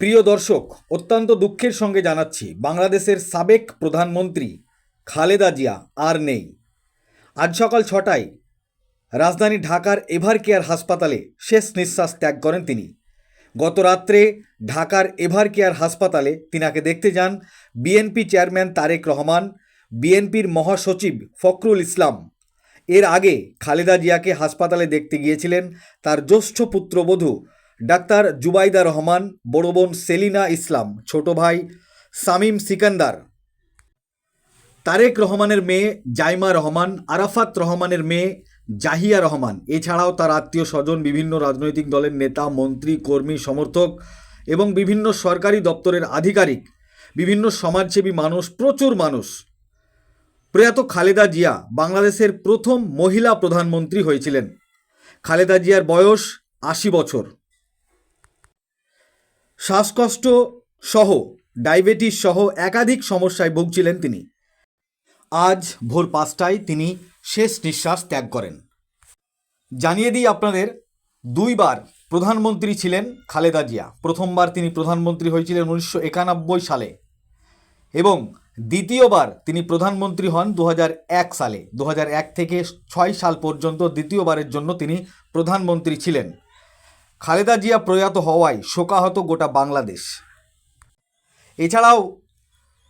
প্রিয় দর্শক, অত্যন্ত দুঃখের সঙ্গে জানাচ্ছি বাংলাদেশের সাবেক প্রধানমন্ত্রী খালেদা জিয়া আর নেই। আজ সকাল 6টায় রাজধানী ঢাকার এভার কেয়ার হাসপাতালে শেষ নিঃশ্বাস ত্যাগ করেন তিনি। গত রাত্রে ঢাকার এভার কেয়ার হাসপাতালে তিনাকে দেখতে যান বিএনপি চেয়ারম্যান তারেক রহমান, বিএনপির মহাসচিব ফখরুল ইসলাম। এর আগে খালেদা জিয়াকে হাসপাতালে দেখতে গিয়েছিলেন তার জ্যেষ্ঠ পুত্রবধূ ডাক্তার জুবাইদা রহমান, বড় বোন সেলিনা ইসলাম, ছোট ভাই শামীম সিকান্দার, তারেক রহমানের মেয়ে জাইমা রহমান, আরাফাত রহমানের মেয়ে জাহিয়া রহমান, এছাড়াও তার আত্মীয় স্বজন, বিভিন্ন রাজনৈতিক দলের নেতা, মন্ত্রী, কর্মী, সমর্থক এবং বিভিন্ন সরকারি দপ্তরের আধিকারিক, বিভিন্ন সমাজসেবী মানুষ, প্রচুর মানুষ। প্রয়াত খালেদা জিয়া বাংলাদেশের প্রথম মহিলা প্রধানমন্ত্রী হয়েছিলেন। খালেদা জিয়ার বয়স 80 বছর। শ্বাসকষ্ট সহ ডায়াবেটিস সহ একাধিক সমস্যায় ভুগছিলেন তিনি। আজ ভোর 5টায় তিনি শেষ নিঃশ্বাস ত্যাগ করেন। জানিয়ে দিই আপনাদের, দুইবার প্রধানমন্ত্রী ছিলেন খালেদা জিয়া। প্রথমবার তিনি প্রধানমন্ত্রী হয়েছিলেন 1991 সালে এবং দ্বিতীয়বার তিনি প্রধানমন্ত্রী হন 2001 সালে। 2001 থেকে 6 সাল পর্যন্ত দ্বিতীয়বারের জন্য তিনি প্রধানমন্ত্রী ছিলেন। খালেদা জিয়া প্রয়াত হওয়ায় শোকাহত গোটা বাংলাদেশ। এছাড়াও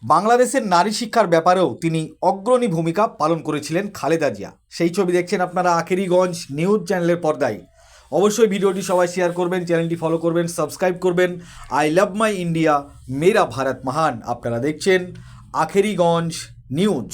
বাংলাদেশের নারী শিক্ষার ব্যাপারেও তিনি অগ্রণী ভূমিকা পালন করেছিলেন খালেদা জিয়া। সেই ছবি দেখছেন আপনারা আখেরিগঞ্জ নিউজ চ্যানেলের পর্দায়। অবশ্যই ভিডিওটি সবাই শেয়ার করবেন, চ্যানেলটি ফলো করবেন, সাবস্ক্রাইব করবেন। আই লাভ মাই ইন্ডিয়া, মেরা ভারত মহান। আপনারা দেখছেন আখেরিগঞ্জ নিউজ।